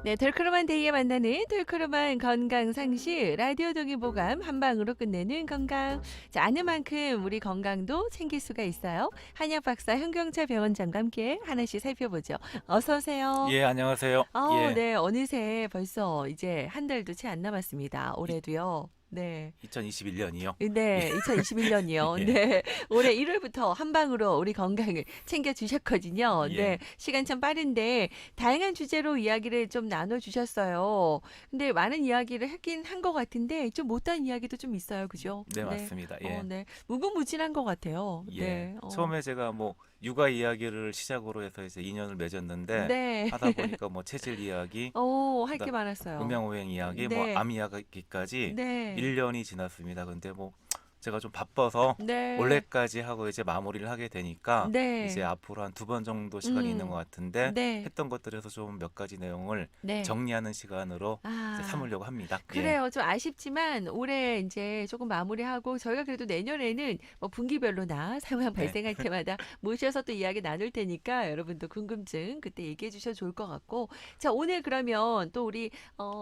네, 덜크럼한 데이에 만나는 덜크럼한 건강 상식 라디오 동의보감 한 방으로 끝내는 건강. 자, 아는 만큼 우리 건강도 챙길 수가 있어요. 한약 박사 현경차 병원장과 함께 하나씩 살펴보죠. 어서 오세요. 예, 안녕하세요. 예, 네, 어느새 벌써 이제 한 달도 채 안 남았습니다. 이, 올해도요. 네. 2021년이요. 예, 네, 2021년이요. 예, 네, 올해 1월부터 한 방으로 우리 건강을 챙겨주셨거든요. 예. 네, 시간 참 빠른데 다양한 주제로 이야기를 좀 나눠주셨어요. 근데 많은 이야기를 하긴 한 것 같은데 좀 못한 이야기도 좀 있어요, 그죠? 네, 네, 맞습니다. 예, 네, 무궁무진한 것 같아요. 예. 네, 처음에 제가 뭐 육아 이야기를 시작으로 해서 이제 인연을 맺었는데 네, 하다 보니까 뭐 체질 이야기, 할 게 그다음 많았어요. 음양오행 이야기, 뭐 네, 암 이야기까지 네, 1년이 지났습니다. 근데 뭐 제가 좀 바빠서 네, 올해까지 하고 이제 마무리를 하게 되니까 이제 네, 앞으로 한 두 번 정도 시간이 있는 것 음, 같은데 네, 했던 것들에서 좀 몇 가지 내용을 네. 정리하는 시간으로 이제 아. 삼으려고 합니다. 예. 그래요. 좀 아쉽지만 올해 이제 조금 마무리하고 저희가 그래도 내년에는 뭐 분기별로나 상황 네. 발생할 때마다 모셔서 또 이야기 나눌 테니까 여러분도 궁금증 그때 얘기해 주셔도 좋을 것 같고. 자, 오늘 그러면 또 우리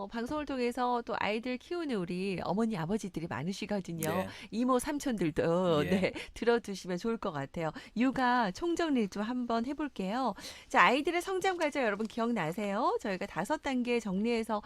방송을 통해서 또 아이들 키우는 우리 어머니 아버지들이 많으시거든요. 네. 이모 삼촌들도 예. 네, 들어두시면 좋을 것 같아요. 육아 총정리 좀 한번 해 볼게요. 자, 아이들의 성장 과정 여러분 기억나세요? 저희가 5단계 정리해서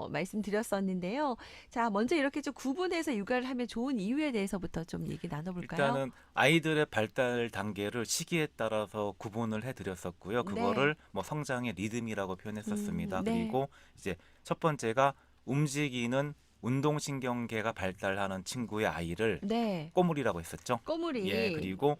말씀드렸었는데요. 자, 먼저 이렇게 좀 구분해서 육아를 하면 좋은 이유에 대해서부터 좀 얘기 나눠볼까요? 일단은 아이들의 발달 단계를 시기에 따라서 구분을 해드렸었고요. 네. 그거를 뭐 성장의 리듬이라고 표현했었습니다. 네. 그리고 이제 첫 번째가 움직이는 운동신경계가 발달하는 친구의 아이를 네. 꼬물이라고 했었죠. 예, 꼬물이. 그리고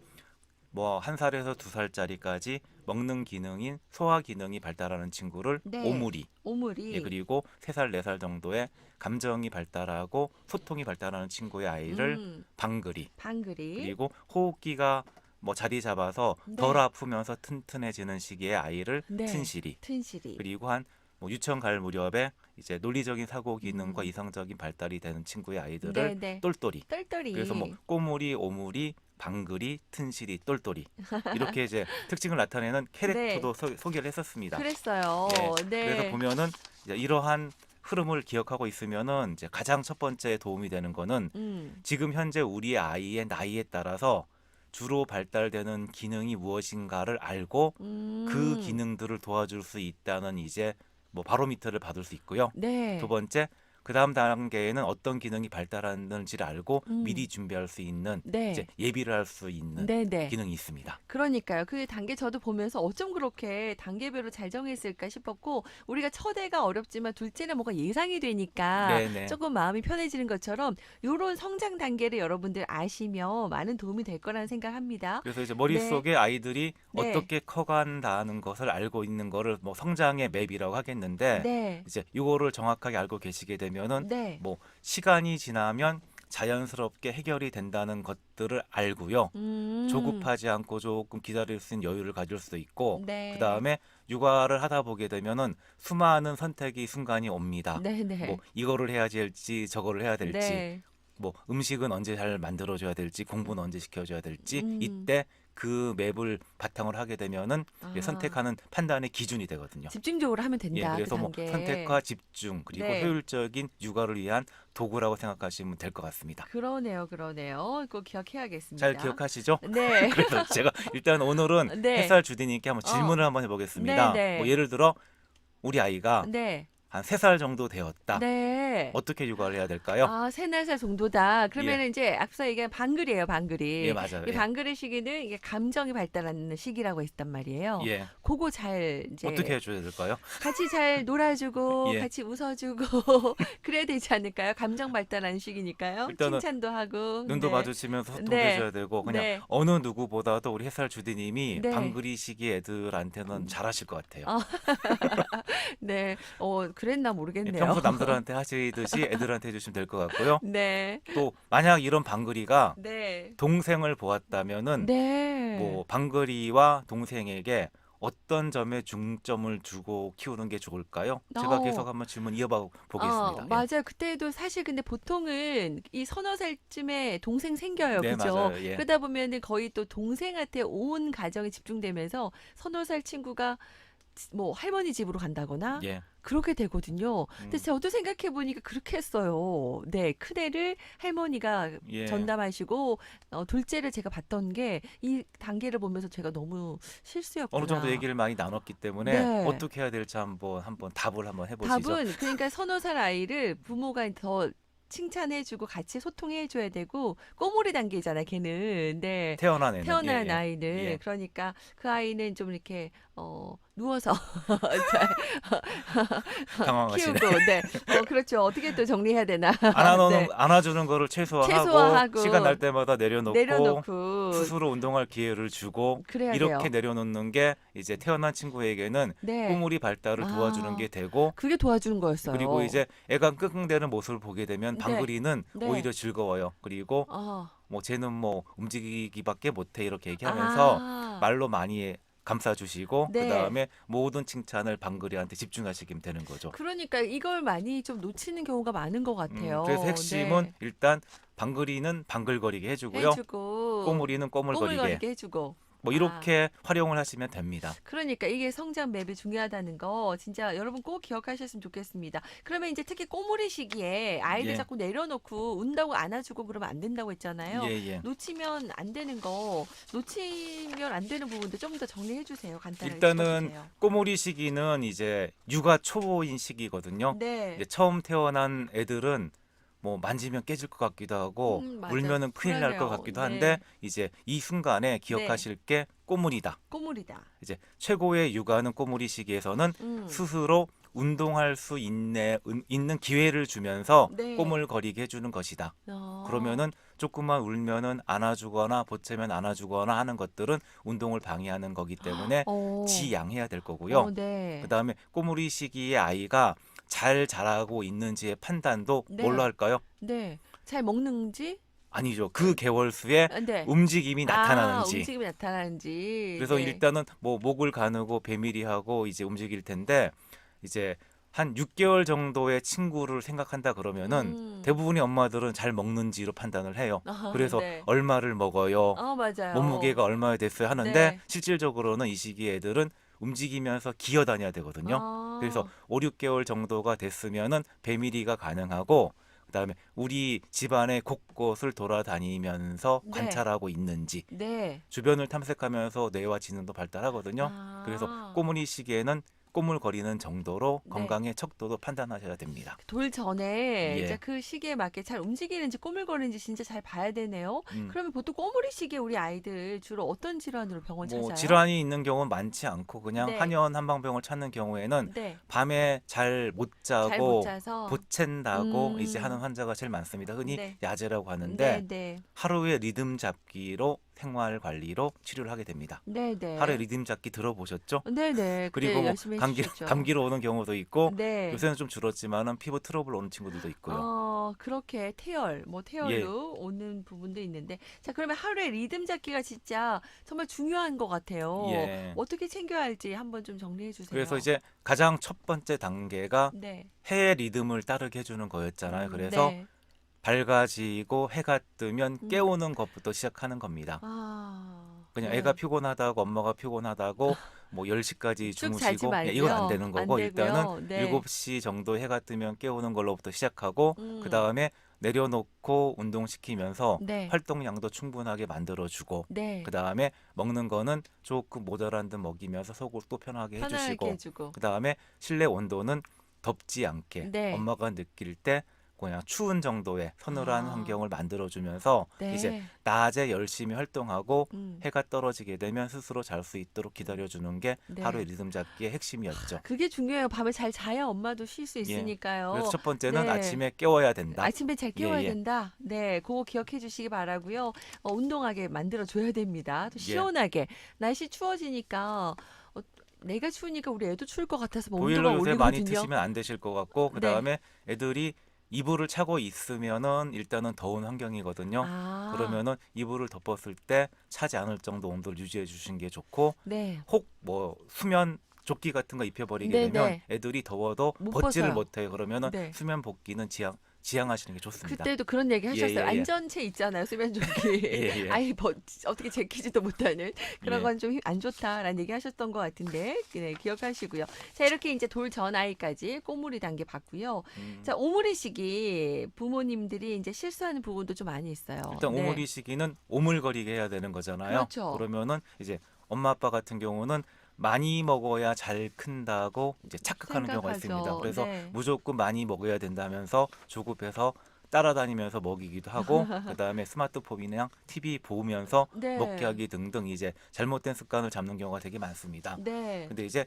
뭐 1살에서 2살짜리까지 먹는 기능인 소화 기능이 발달하는 친구를 네. 오무리. 예, 오물이. 그리고 3살, 4살 정도의 감정이 발달하고 소통이 발달하는 친구의 아이를 방글이. 방글이. 그리고 호흡기가 뭐 자리 잡아서 덜 네. 아프면서 튼튼해지는 시기의 아이를 네. 튼실이. 튼실이. 그리고 한 뭐 유치원 갈 무렵에 이제 논리적인 사고 기능과 음. 이성적인 발달이 되는 친구의 아이들을 네네. 똘똘이. 그래서 뭐 똘똘이. 꼬물이, 오물이, 방글이, 튼실이, 똘똘이 이렇게 이제 특징을 나타내는 네. 캐릭터도 소개를 했었습니다. 그랬어요. 예, 그래서 네. 보면은 이제 이러한 흐름을 기억하고 있으면은 이제 가장 첫 번째 도움이 되는 거는 음. 지금 현재 우리 아이의 나이에 따라서 주로 발달되는 기능이 무엇인가를 알고 그 음. 기능들을 도와줄 수 있다는 이제 뭐 바로미터를 받을 수 있고요. 두 네. 번째, 그 다음 단계에는 어떤 기능이 발달하는지를 알고 미리 음. 준비할 수 있는 이제 네. 예비를 할 수 있는 네네. 기능이 있습니다. 그러니까요. 그 단계 저도 보면서 어쩜 그렇게 단계별로 잘 정했을까 싶었고, 우리가 첫 애가 어렵지만 둘째는 뭔가 예상이 되니까 네네. 조금 마음이 편해지는 것처럼 요런 성장 단계를 여러분들 아시면 많은 도움이 될 거라는 생각합니다. 그래서 이제 네, 머릿속에 아이들이 네, 어떻게 커간다는 것을 알고 있는 거를 뭐 성장의 맵이라고 하겠는데 네, 이제 이거를 정확하게 알고 계시게 되면은 네. 뭐 시간이 지나면 자연스럽게 해결이 된다는 것들을 알고요. 음, 조급하지 않고 조금 기다릴 수 있는 여유를 가질 수 있고 그 네, 다음에 육아를 하다 보게 되면은 수많은 선택의 순간이 옵니다. 네, 뭐 네, 이거를 해야 될지 저거를 해야 될지 네. 뭐 음식은 언제 잘 만들어줘야 될지 공부는 언제 시켜줘야 될지 음, 이때 그 맵을 바탕으로 하게 되면은 이제 아, 선택하는 판단의 기준이 되거든요. 집중적으로 하면 예, 된다. 그 그래서 뭐 단계. 선택과 집중 그리고 네. 효율적인 육아를 위한 도구라고 생각하시면 될 것 같습니다. 그러네요, 그러네요. 꼭 잘 기억해야겠습니다. 기억하시죠? 네, 그래서 제가 일단 오늘은 네, 햇살 주디님께 한번 어, 질문을 한번 네, 해보겠습니다. 뭐 네, 예를 들어 우리 아이가 네, 한 3살 정도 되었다. 네. 어떻게 육아를 해야 될까요? 아, 3~4살 정도다. 예, 그러면 이제 앞서 얘기한 방글이에요, 예, 방글이. 맞아요. 이 예, 방글의 시기는 이게 감정이 발달하는 시기라고 했단 말이에요. 예. 그거 잘 어떻게 이제 해줘야 될까요? 같이 잘 놀아주고 예, 같이 웃어주고 그래야 되지 않을까요? 감정 발달하는 시기니까요. 일단은 칭찬도 하고. 눈도 네, 마주치면서 소통도 네, 해줘야 되고 그냥 네, 어느 누구보다도 우리 햇살 주디님이 네. 방글이 시기 애들한테는 잘하실 것 같아요. 어, 네. 그랬나 예, 모르겠네요. 평소 남들한테 하시듯이 애들한테 해주시면 될 것 같고요. 네. 또 만약 이런 방글이가 네. 동생을 보았다면은 네. 뭐 방글이와 동생에게 어떤 점에 중점을 두고 키우는 게 좋을까요? 제가 어, 계속 한번 질문 이어봐 보겠습니다. 예. 맞아요. 그때도 사실 근데 보통은 이 서너 살쯤에 동생 생겨요. 네, 그죠? 맞아요. 예. 그러다 보면은 거의 또 동생한테 온 가정이 집중되면서 서너 살 친구가 뭐 할머니 집으로 간다거나 예. 그렇게 되거든요. 근데 음, 저도 생각해 보니까 그렇게 했어요. 네, 큰애를 할머니가 예. 전담하시고 둘째를 제가 봤던 게 이 단계를 보면서 제가 너무 어느 정도 실수였구나. 얘기를 많이 나눴기 때문에 네. 어떻게 해야 될지 한번 답을 한번 해보시죠. 답은 그러니까 서너 살 아이를 부모가 더 칭찬해주고 같이 소통해줘야 되고 꼬물이 단계잖아, 걔는. 네. 태어난 애는 태어난 예, 아이를 예, 그러니까 그 아이는 좀 이렇게 누워서 잘 당황하시네. 키우고 네. 그렇죠. 어떻게 또 정리해야 되나. 네. 안아주는 거를 최소화하고 시간 날 최소화하고 때마다 내려놓고 내려놓고 스스로 운동할 기회를 주고 그래야 이렇게 돼요. 내려놓는 게 이제 태어난 친구에게는 네. 꼬물이 발달을 도와주는 아, 게 되고 그게 도와주는 그리고 거였어요. 이제 애가 끙끙대는 모습을 보게 되면 네. 방글이는 네. 오히려 즐거워요. 그리고 아. 뭐 쟤는 뭐 움직이기밖에 못해 이렇게 얘기하면서 아. 말로 많이 감싸주시고 그 네. 다음에 모든 칭찬을 방글이한테 집중하시게 되는 거죠. 그러니까 이걸 많이 좀 놓치는 경우가 많은 것 그래서 같아요. 핵심은 네. 일단 방글이는 방글거리게 해주고요. 해주고 꼬물이는 꼬물거리게 꼬물거리게 해주고. 뭐 아. 이렇게 활용을 하시면 됩니다. 그러니까 이게 성장 맵이 중요하다는 거 진짜 여러분 꼭 기억하셨으면 좋겠습니다. 그러면 이제 특히 꼬물이 시기에 아이들 예, 자꾸 내려놓고 운다고 안아주고 그러면 안 된다고 했잖아요. 예, 예. 놓치면 안 되는 거, 놓치면 안 되는 부분도 좀 더 정리해 주세요. 간단하게 일단은 짚어주세요. 꼬물이 시기는 이제 육아 초보인 시기거든요. 네. 이제 처음 태어난 애들은 뭐 만지면 깨질 것 같기도 하고 맞아. 물면은 큰일 날 것 불안해요. 같기도 한데 네. 이제 이 순간에 네. 기억하실 게 꼬물이다. 꼬물이다. 이제 최고의 육아는 꼬물이 시기에서는 음. 스스로 운동할 수 있는 기회를 주면서 네. 꼬물거리게 해주는 것이다. 어. 그러면은 조금만 울면은 안아주거나 보채면 안아주거나 하는 것들은 운동을 방해하는 거기 때문에 어. 지양해야 될 거고요. 그 네. 다음에 꼬물이 시기에 아이가 잘 자라고 있는지의 판단도 뭘로 네. 할까요? 네. 잘 먹는지? 아니죠. 그 개월수에 네. 움직임이 나타나는지. 움직임이 나타나는지. 그래서 네. 일단은 뭐 목을 가누고 배밀이 하고 이제 움직일 텐데 이제 한 6개월 정도의 친구를 생각한다 그러면은 음. 대부분의 엄마들은 잘 먹는지로 판단을 해요. 그래서 네. 얼마를 먹어요. 맞아요. 몸무게가 얼마나 됐어요 하는데 네. 실질적으로는 이 시기 애들은 움직이면서 기어다녀야 되거든요. 그래서 아. 5, 6개월 정도가 됐으면은 배밀이가 가능하고 그다음에 우리 집안의 곳곳을 돌아다니면서 네. 관찰하고 있는지 네. 주변을 탐색하면서 뇌와 지능도 발달하거든요. 그래서 아. 꼬물이 시기에는 꼬물거리는 정도로 네. 건강의 척도도 판단하셔야 됩니다. 돌 전에 이제 예. 그 시기에 맞게 잘 움직이는지 꼬물거리는지 진짜 잘 봐야 되네요. 음. 그러면 보통 꼬물이 시기에 우리 아이들 주로 어떤 질환으로 병원 뭐 찾아요? 질환이 있는 경우는 많지 않고 그냥 네. 한의원 한방병을 찾는 경우에는 네. 밤에 잘 못 잘 못 자고 자서. 보챈다고 이제 하는 음. 환자가 제일 많습니다. 흔히 네. 야제라고 네, 하는데 네. 하루의 리듬 잡기로 생활 관리로 치료를 하게 됩니다. 네, 하루의 네. 리듬 잡기 들어보셨죠? 네, 네. 그리고 그때 뭐 열심히 해 주셨죠. 감기로 오는 경우도 있고 네. 요새는 좀 줄었지만은 피부 트러블 오는 친구들도 있고요. 그렇게 뭐 예, 태열로 오는 부분도 있는데. 자, 그러면 하루에 리듬 잡기가 진짜 정말 중요한 것 같아요. 예. 어떻게 챙겨야 할지 한번 좀 정리해 그래서 주세요. 이제 가장 첫 번째 단계가 네. 해의 리듬을 따르게 해주는 거였잖아요. 그래서 네. 밝아지고 해가 뜨면 음. 깨우는 것부터 시작하는 겁니다. 그냥 애가 네. 피곤하다고 엄마가 피곤하다고 뭐 10시까지 쭉 자지 주무시고 이건 안 말고요. 되는 안 거고 일단은 되고요. 네. 7시 정도 해가 뜨면 깨우는 걸로부터 시작하고 음. 그다음에 내려놓고 운동시키면서 네. 활동량도 충분하게 만들어주고 네. 그다음에 먹는 거는 조금 모자란 듯 먹이면서 속을 또 편하게 편하게 해주시고 해주고. 그다음에 실내 온도는 덥지 않게 네. 엄마가 느낄 때 그냥 추운 정도의 서늘한 아. 환경을 만들어주면서 이제 네. 낮에 열심히 활동하고 음. 해가 떨어지게 되면 스스로 잘 수 있도록 기다려주는 게 하루의 네. 리듬 잡기의 핵심이었죠. 그게 중요해요. 밤에 잘 자야 엄마도 쉴 수 예. 있으니까요. 그래서 첫 번째는 네. 아침에 깨워야 된다. 아침에 잘 예, 깨워야 예, 된다. 네, 그거 기억해 주시기 바라고요. 운동하게 만들어 줘야 됩니다. 또 예. 시원하게. 날씨 추워지니까 내가 추우니까 우리 애도 추울 것 같아서 뭐 보일러 온도가 요새 많이 올리거든요. 트시면 안 되실 것 같고 그 네. 다음에 애들이 이불을 차고 있으면은 일단은 더운 환경이거든요. 아. 그러면은 이불을 덮었을 때 차지 않을 정도 온도를 유지해 주신 게 좋고 네. 혹 뭐 수면 조끼 같은 거 입혀버리게 네, 되면 네. 애들이 더워도 못 벗지를 벗어요. 못해요. 그러면은 네. 수면 복귀는 지양하시는 게 좋습니다. 그때도 그런 얘기 하셨어요. 예. 안전체 있잖아요, 수면조끼. 예. 아예 어떻게 제키지도 못하는 그런 예. 건 좀 안 좋다라는 얘기 하셨던 것 같은데 네, 기억하시고요. 자, 이렇게 이제 돌 전 아이까지 꼬물이 단계 봤고요. 자, 오므리 시기 부모님들이 이제 실수하는 부분도 좀 많이 있어요. 일단 네. 오므리 시기는 오물거리게 해야 되는 거잖아요. 그렇죠. 그러면은 이제 엄마 아빠 같은 경우는 많이 먹어야 잘 큰다고 이제 착각하는 경우가 있습니다. 생각하죠. 그래서 네. 무조건 많이 먹어야 된다면서 조급해서 따라다니면서 먹이기도 하고 그다음에 스마트폰이나 TV 보면서 네. 먹게 하기 등등 이제 잘못된 습관을 잡는 경우가 되게 많습니다. 네. 근데 이제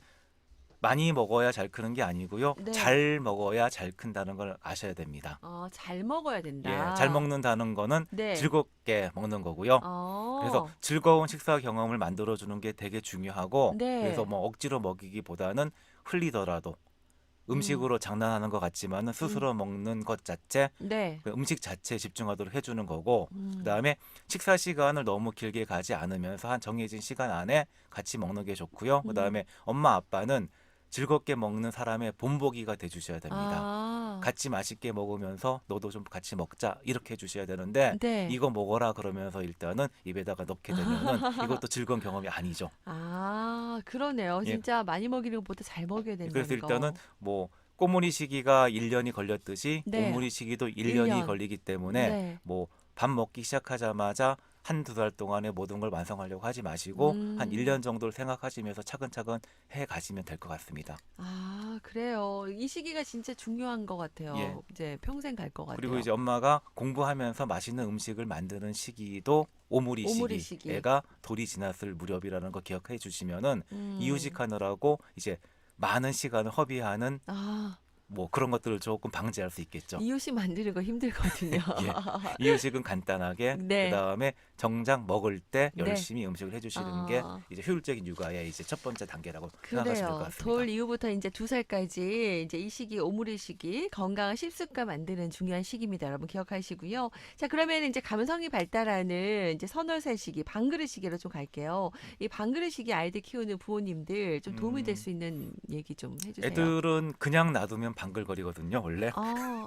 많이 먹어야 잘 크는 게 아니고요. 네. 잘 먹어야 잘 큰다는 걸 아셔야 됩니다. 잘 먹어야 된다. 예, 잘 먹는다는 거는 네. 즐겁게 먹는 거고요. 그래서 즐거운 식사 경험을 만들어주는 게 되게 중요하고 네. 그래서 뭐 억지로 먹이기보다는 흘리더라도 음식으로 장난하는 것 같지만 스스로 먹는 것 자체 네. 그 음식 자체에 집중하도록 해주는 거고 음. 그다음에 식사 시간을 너무 길게 가지 않으면서 한 정해진 시간 안에 같이 먹는 게 좋고요. 그다음에 엄마 아빠는 즐겁게 먹는 사람의 본보기가 돼주셔야 됩니다. 같이 맛있게 먹으면서 너도 좀 같이 먹자 이렇게 해주셔야 되는데 네. 이거 먹어라 그러면서 일단은 입에다가 넣게 되면은 이것도 즐거운 경험이 아니죠. 그러네요. 예. 진짜 많이 먹이는 것보다 잘 먹여야 된다는 그래서 거. 일단은 뭐 꼬물이 시기가 1년이 걸렸듯이 네. 오물이 시기도 1년이 1년. 걸리기 때문에 네. 뭐 밥 먹기 시작하자마자 한두 달 동안에 모든 걸 완성하려고 하지 마시고 한 1년 정도를 생각하시면서 차근차근 해 가시면 될 것 같습니다. 그래요. 이 시기가 진짜 중요한 것 같아요. 예. 이제 평생 갈 것 같아요. 그리고 이제 엄마가 공부하면서 맛있는 음식을 만드는 시기도 오물이 오므리 시기. 시기. 애가 돌이 지났을 무렵이라는 거 기억해 주시면은 음. 이유식하느라고 이제 많은 시간을 허비하는 뭐 그런 것들을 조금 방지할 수 있겠죠. 이유식 만드는 거 힘들거든요. 예. 이유식은 간단하게 네. 그다음에 정작 먹을 때 네. 열심히 음식을 해주시는 게 이제 효율적인 육아의 이제 첫 번째 단계라고 생각하시면 될 것 그래요. 같습니다. 돌 이후부터 이제 2살까지 이제 이 시기 오므리 시기 건강한 식습관 만드는 중요한 시기입니다. 여러분 기억하시고요. 자, 그러면 이제 감성이 발달하는 이제 서너 살 시기 방그릇 시기로 좀 갈게요. 이 방그릇 시기 아이들 키우는 부모님들 좀 도움이 될 수 있는 얘기 좀 해주세요. 애들은 그냥 놔두면 방글거리거든요, 원래.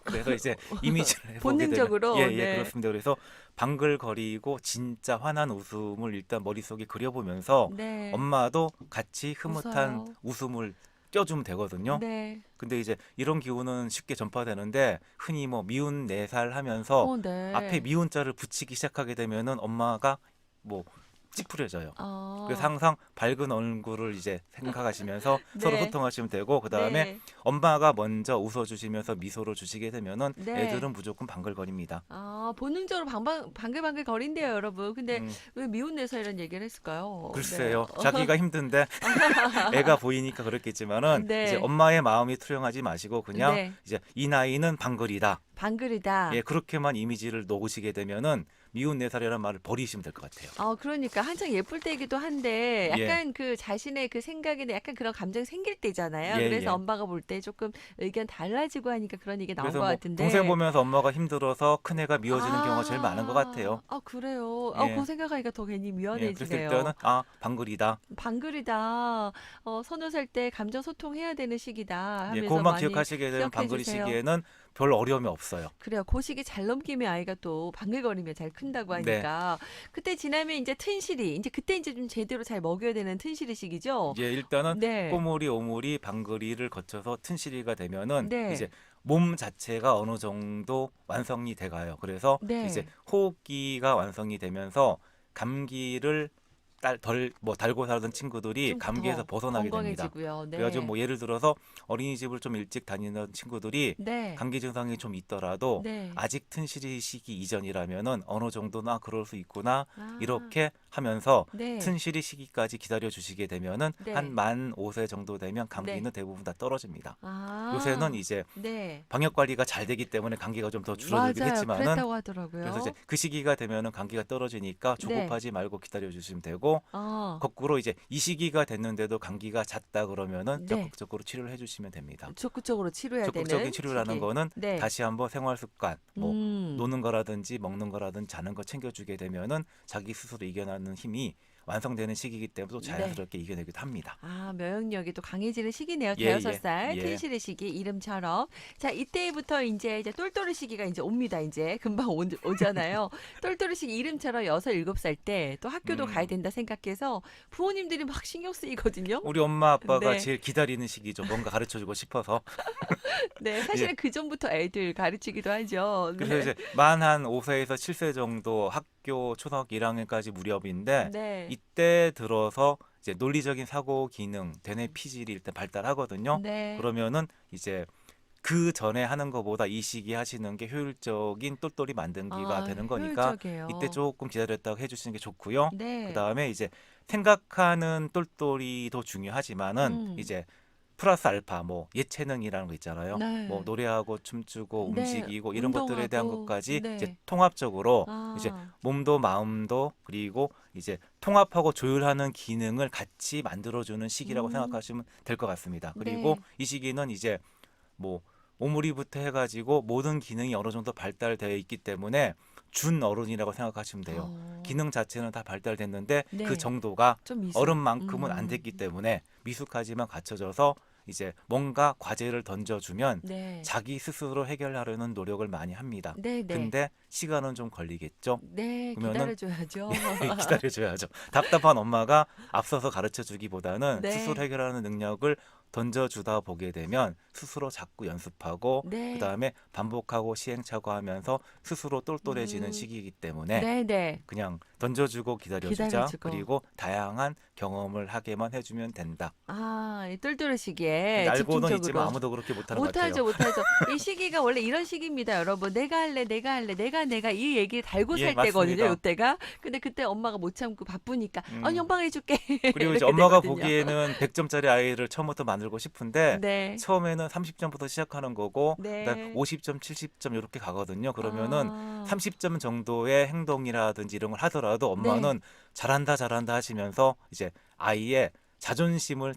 그래서 이제 이미지를 해보게 본능적으로, 되면 네. 그렇습니다. 그래서 방글거리고 진짜 환한 웃음을 일단 머릿속에 그려보면서 네. 엄마도 같이 흐뭇한 웃어요. 웃음을 껴주면 되거든요. 네. 근데 이제 이런 기운은 쉽게 전파되는데 흔히 뭐 미운 4살 하면서 네. 앞에 미운 자를 붙이기 시작하게 되면은 엄마가 뭐 찌푸려져요. 아. 그래서 항상 밝은 얼굴을 이제 생각하시면서 서로 네. 소통하시면 되고 그다음에 네. 엄마가 먼저 웃어주시면서 미소를 주시게 되면은 네. 애들은 무조건 방글거립니다. 본능적으로 방글방글 거린대요, 여러분. 근데 음, 왜 미운 내서 이런 얘기를 했을까요? 글쎄요. 네. 자기가 힘든데 애가 보이니까 그렇겠지만은 네. 이제 엄마의 마음이 투영하지 마시고 그냥 네. 이제 이 나이는 방글이다. 방글이다. 예, 그렇게만 이미지를 놓으시게 되면은 미운 4살이라는 말을 버리시면 될 것 같아요. 그러니까 한창 예쁠 때이기도 한데 예. 약간 그 자신의 그 생각이나 약간 그런 감정이 생길 때잖아요. 예, 그래서 예. 엄마가 볼 때 조금 의견 달라지고 하니까 그런 얘기 나온 그래서 것 뭐 같은데. 동생 보면서 엄마가 힘들어서 큰애가 미워지는 경우가 제일 많은 것 같아요. 그래요. 예. 그거 생각하니까 더 괜히 예, 미안해지네요. 그래서 일단은 방글이다. 방글이다. 서너 살 때 감정 소통해야 되는 시기다 하면서 예, 그것만 많이 기억하시게 되면 기억해 방글이 주세요. 시기에는 별 어려움이 없어요. 그래요. 그 시기 잘 넘기면 아이가 또 방글거리며 잘 큰다고 네. 하니까 그때 지나면 이제 튼실이 이제 그때 이제 좀 제대로 잘 먹여야 되는 튼실이 시기죠. 예, 일단은 네. 꼬물이, 오물이, 방글이를 거쳐서 튼실이가 되면은 네. 이제 몸 자체가 어느 정도 완성이 돼가요. 그래서 네. 이제 호흡기가 완성이 되면서 감기를 달고 살던 친구들이 좀 감기에서 더 벗어나게 됩니다. 건강해지고요. 네. 그래가지고 뭐 예를 들어서 어린이집을 좀 일찍 다니는 친구들이 네. 감기 증상이 좀 있더라도 네. 아직 튼실이 시기 이전이라면은 어느 정도나 그럴 수 있구나 아. 이렇게 하면서 네. 튼실이 시기까지 기다려 주시게 되면은 네. 한 만 5세 정도 되면 감기는 네. 대부분 다 떨어집니다. 아. 요새는 이제 네. 방역 관리가 잘 되기 때문에 감기가 좀 더 줄어들긴 맞아요. 했지만은 그랬다고 하더라고요. 그래서 이제 그 시기가 되면은 감기가 떨어지니까 조급하지 말고 기다려 주시면 되고 거꾸로 이제 이 시기가 됐는데도 감기가 잦다 그러면은 네. 적극적으로 치료를 해주시면 됩니다. 적극적으로 치료해야 적극적인 되는 치료라는 시기. 거는 네. 다시 한번 생활 습관, 뭐 음. 노는 거라든지 먹는 거라든지 자는 거 챙겨주게 되면은 자기 스스로 이겨나는 힘이 완성되는 시기이기 때문에 또 자연스럽게 이겨내기도 합니다. 아, 면역력이 또 강해지는 시기네요. 예, 대여섯 예, 살 예. 텐실의 시기 이름처럼. 자, 이때부터 이제 똘똘이 시기가 이제 옵니다. 이제 금방 오잖아요. 똘똘이 시기 이름처럼 6, 7살 때 또 학교도 가야 음, 된다 생각해서 부모님들이 막 신경 쓰이거든요. 우리 엄마 아빠가 네. 제일 기다리는 시기죠. 뭔가 가르쳐주고 싶어서. 네, 예, 사실은 그 전부터 애들 가르치기도 하죠. 그래서 네. 이제 만 한 5세에서 7세 정도 학교 초등학교 1학년까지 무렵인데 네. 이때 들어서 이제 논리적인 사고 기능, 대뇌 피질이 일단 발달하거든요. 네. 그러면은 이제 그 전에 하는 것보다 이 시기에 하시는 게 효율적인 똘똘이 만들기가 아, 되는 거니까 이때 효율적이에요. 조금 기다렸다가 해주시는 게 좋고요. 그 네. 다음에 이제 생각하는 똘똘이도 중요하지만은 음. 이제 플러스 알파 뭐 예체능이라는 거 있잖아요. 뭐 네. 노래하고 춤추고 네. 움직이고 이런 것들에 대한 운동하고 것까지 이제 네. 통합적으로 이제 아. 몸도 마음도 그리고 이제 통합하고 조율하는 기능을 같이 만들어주는 시기라고 음. 생각하시면 될 것 같습니다. 그리고 네. 이 시기는 이제 뭐 오므리부터 해가지고 모든 기능이 어느 정도 발달되어 있기 때문에 준 어른이라고 생각하시면 돼요. 어. 기능 자체는 다 발달됐는데 그 네. 정도가 좀 미숙. 어른만큼은 안 됐기 때문에 미숙하지만 갖춰져서 이제 뭔가 과제를 던져주면 네. 자기 스스로 해결하려는 노력을 많이 합니다. 네, 네. 근데 시간은 좀 걸리겠죠. 네, 그러면은 기다려줘야죠. 기다려줘야죠. 답답한 엄마가 앞서서 가르쳐 주기보다는 스스로 네. 해결하는 능력을 던져주다 보게 되면 스스로 자꾸 연습하고 그 네. 다음에 반복하고 시행착오하면서 스스로 똘똘해지는 음. 시기이기 때문에 네, 네. 그냥 던져주고 기다려주자. 기다려주고. 그리고 다양한 경험을 하게만 해주면 된다. 아, 이 똘똘이 근데 시기에 알고는 있지만 집중적으로. 아무도 그렇게 못하는 것 못하죠, 같아요. 못하죠. 이 시기가 원래 이런 시기입니다, 여러분. 내가 할래, 내가 할래, 내가 이 얘기를 달고 예, 살 때거든요, 맞습니다. 요때가. 근데 그때 엄마가 못 참고 바쁘니까, 음. 영방해줄게. 그리고 이제 이렇게 엄마가 되거든요. 보기에는 100점짜리 아이를 처음부터 만들고 싶은데 네, 처음에는 30점부터 시작하는 거고 그다음에 네. 50점, 70점 이렇게 가거든요. 그러면은 아, 30점 정도의 행동이라든지 이런 걸 하더라도 네. 엄마는 잘한다 잘한다 하시면서 이제 아이의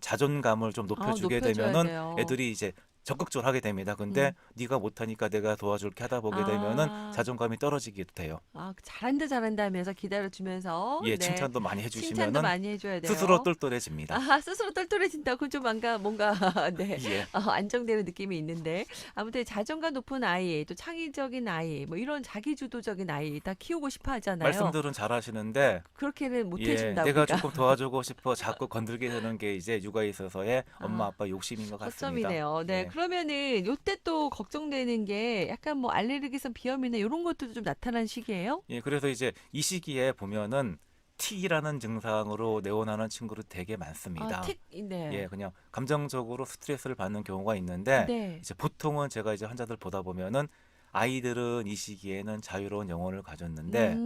자존감을 좀 아, 높여주게 높여줘야 되면은 돼요. 애들이 이제 적극적으로 하게 됩니다. 근데 음. 네가 못하니까 내가 도와줄게 하다 보게 되면은 아, 자존감이 떨어지게 돼요. 아, 잘한다, 잘한다 하면서 기다려주면서, 예, 네. 칭찬도 많이 칭찬도 해주시면은 많이 해줘야 스스로 돼요. 똘똘해집니다. 아, 스스로 똘똘해진다. 그건 좀 뭔가, 네, 예. 안정되는 느낌이 있는데. 아무튼 자존감 높은 아이, 또 창의적인 아이, 뭐 이런 자기주도적인 아이 다 키우고 싶어 하잖아요. 말씀들은 잘하시는데 그렇게는 못 예, 해준다, 내가 우리가. 조금 도와주고 싶어 자꾸 건들게 되는 게 이제 육아에 있어서의 엄마 아, 아빠 욕심인 것 같습니다. 허점이네요. 네, 예, 그러면은 요때 또 걱정되는 게 약간 뭐 알레르기성 비염이나 이런 것들도 좀 나타나는 시기예요? 예, 그래서 이제 이 시기에 보면은 T라는 증상으로 내원하는 친구들 되게 아, 많습니다. 네. 예, 그냥 감정적으로 스트레스를 받는 경우가 있는데 네. 이제 보통은 제가 이제 환자들 보다 보면은 아이들은 이 시기에는 자유로운 영혼을 가졌는데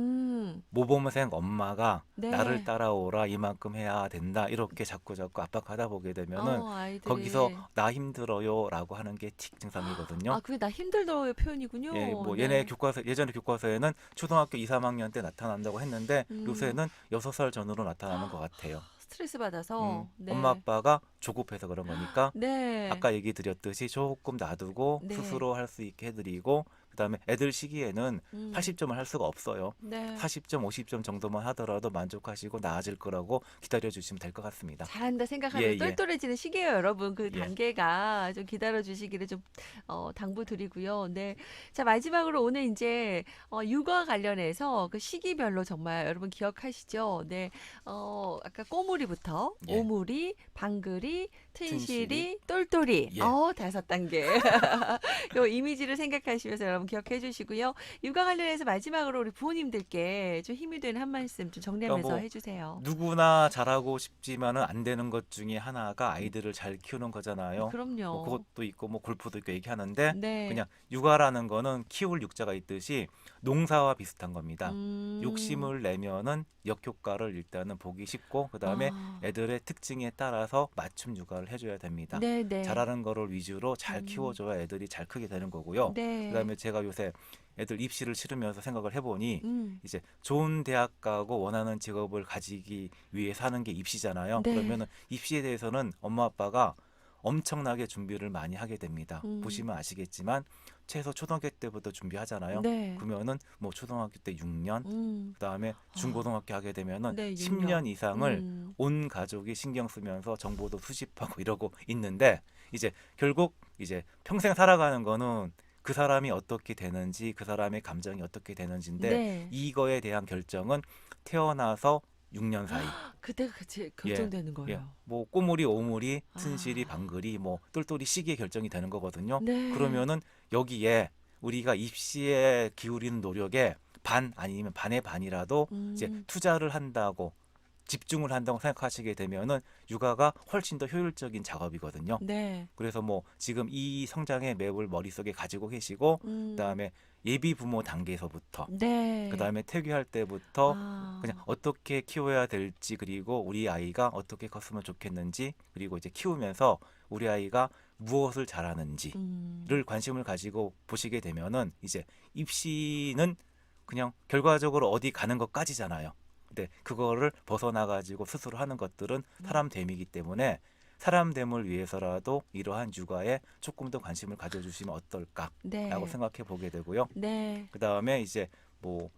모범생 엄마가 나를 네. 따라오라 이만큼 해야 된다 이렇게 자꾸 압박하다 보게 되면은 거기서 아이들이. 나 힘들어요라고 하는 게 틱 아, 증상이거든요. 그게 나 힘들더라고요 예, 표현이군요. 뭐 얘네 네. 교과서 예전에 교과서에는 초등학교 2, 3학년 때 나타난다고 했는데 음. 요새는 6살 전후로 나타나는 것 같아요. 스트레스 받아서. 엄마 네. 아빠가 조급해서 그런 거니까 네. 아까 얘기 드렸듯이 조금 놔두고 네. 스스로 할 수 있게 해드리고 그다음에 애들 시기에는 음. 80점을 할 수가 없어요. 네. 40점, 50점 정도만 하더라도 만족하시고 나아질 거라고 기다려 주시면 될 것 같습니다. 잘한다 생각하면서 예, 예, 똘똘해지는 시기예요, 여러분. 그 예. 단계가 좀 기다려 주시기를 좀 당부드리고요. 네. 자, 마지막으로 오늘 이제 육아 관련해서 그 시기별로 정말 여러분 기억하시죠? 네. 아까 꼬물이부터 예. 오물이, 방글이, 튼실이, 튼실이, 똘똘이. 예. 5단계. 요 이미지를 생각하시면서 여러분 기억해 주시고요. 육아 관련해서 마지막으로 우리 부모님들께 좀 힘이 되는 한 말씀 좀 그러니까 정리하면서 뭐 해주세요. 누구나 잘하고 싶지만은 안 되는 것 중에 하나가 아이들을 잘 키우는 거잖아요. 뭐 그럼요. 그것도 있고 뭐 골프도 있고 얘기하는데 네. 그냥 육아라는 거는 키울 육자가 있듯이 농사와 비슷한 겁니다. 음. 욕심을 내면은 역효과를 일단은 보기 쉽고 그다음에 아. 애들의 특징에 따라서 맞춤 육아를 해줘야 됩니다. 네네. 잘하는 거를 위주로 잘 음. 키워줘야 애들이 잘 크게 되는 거고요. 네. 그다음에 제가 요새 애들 입시를 치르면서 생각을 해보니 음. 이제 좋은 대학 가고 원하는 직업을 가지기 위해 사는 게 입시잖아요. 네. 그러면은 입시에 대해서는 엄마 아빠가 엄청나게 준비를 많이 하게 됩니다. 음. 보시면 아시겠지만 최소 초등학교 때부터 준비하잖아요. 네. 그러면은 뭐 초등학교 때 6년, 그다음에 아. 중고등학교 하게 되면은 네, 10년 6년. 이상을 온 가족이 신경 쓰면서 정보도 수집하고 이러고 있는데 이제 결국 이제 평생 살아가는 거는 그 사람이 어떻게 되는지 그 사람의 감정이 어떻게 되는지인데 네. 이거에 대한 결정은 태어나서 6년 사이. 그때가 결정되는 거예요. 뭐 꼬물이 오물이 튼실이 아. 방글이 뭐 똘똘이 시기에 결정이 되는 거거든요. 네. 그러면은 여기에 우리가 입시에 기울이는 노력에 반 아니면 반의 반이라도 이제 음. 투자를 한다고 집중을 한다고 생각하시게 되면은 육아가 훨씬 더 효율적인 작업이거든요. 네. 그래서 뭐 지금 이 성장의 맵을 머릿속에 가지고 계시고 그다음에 예비 부모 단계에서부터 네. 그다음에 태교할 때부터 아. 그냥 어떻게 키워야 될지 그리고 우리 아이가 어떻게 컸으면 좋겠는지 그리고 이제 키우면서 우리 아이가 무엇을 잘하는지를 관심을 가지고 보시게 되면은 이제 입시는 그냥 결과적으로 어디 가는 것까지잖아요. 근데 그거를 벗어나 가지고 스스로 하는 것들은 사람됨이기 때문에 사람됨을 위해서라도 이러한 육아에 조금 더 관심을 가져주시면 어떨까라고 네. 생각해 보게 되고요. 네. 그다음에 이제 뭐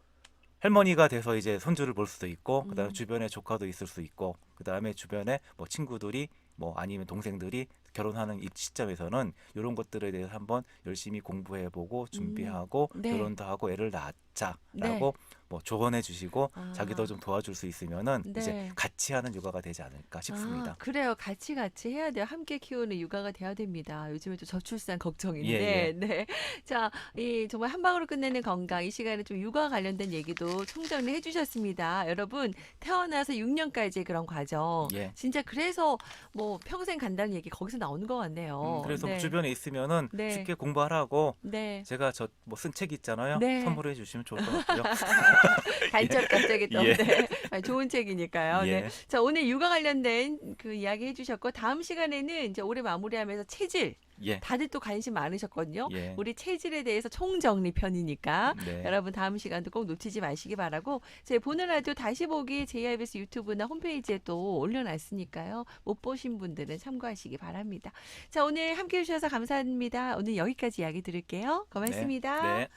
할머니가 돼서 이제 손주를 볼 수도 있고 그다음에 음. 주변에 조카도 있을 수 있고 그다음에 주변에 뭐 친구들이 뭐 아니면 동생들이 결혼하는 이 시점에서는 이런 것들에 대해서 한번 열심히 공부해보고 준비하고 네. 결혼도 하고 애를 네. 낳자라고 뭐 조언해 주시고 아. 자기도 좀 도와줄 수 있으면은 이제 네. 같이 하는 육아가 되지 않을까 싶습니다. 아, 그래요. 같이 해야 돼요. 함께 키우는 육아가 돼야 됩니다. 요즘에 또 저출산 예, 걱정인데. 예. 네. 자, 이 정말 한 방으로 끝내는 건강. 이 시간에 좀 육아 관련된 얘기도 총정리해 주셨습니다. 여러분, 태어나서 6년까지의 그런 과정. 예. 진짜 그래서 뭐 평생 간다는 얘기 거기서 나오는 것 같네요. 그래서 네. 주변에 있으면은 네. 쉽게 공부하라고 네. 제가 저 뭐 쓴 책 있잖아요. 네. 선물해 주시면 좋을 것 같고요. 단적 갑자기 또. 예. 네. 아니, 좋은 책이니까요. 네. 예. 자, 오늘 육아 관련된 그 이야기 해주셨고, 다음 시간에는 이제 올해 마무리하면서 체질. 예. 다들 또 관심 많으셨거든요. 예. 우리 체질에 대해서 총정리 편이니까 네. 여러분 다음 시간도 꼭 놓치지 마시기 바라고 제 보는 라디오 다시 보기 JIBS 유튜브나 홈페이지에 또 올려놨으니까요. 못 보신 분들은 참고하시기 바랍니다. 자, 오늘 함께해 주셔서 감사합니다. 오늘 여기까지 이야기 들을게요. 고맙습니다. 네.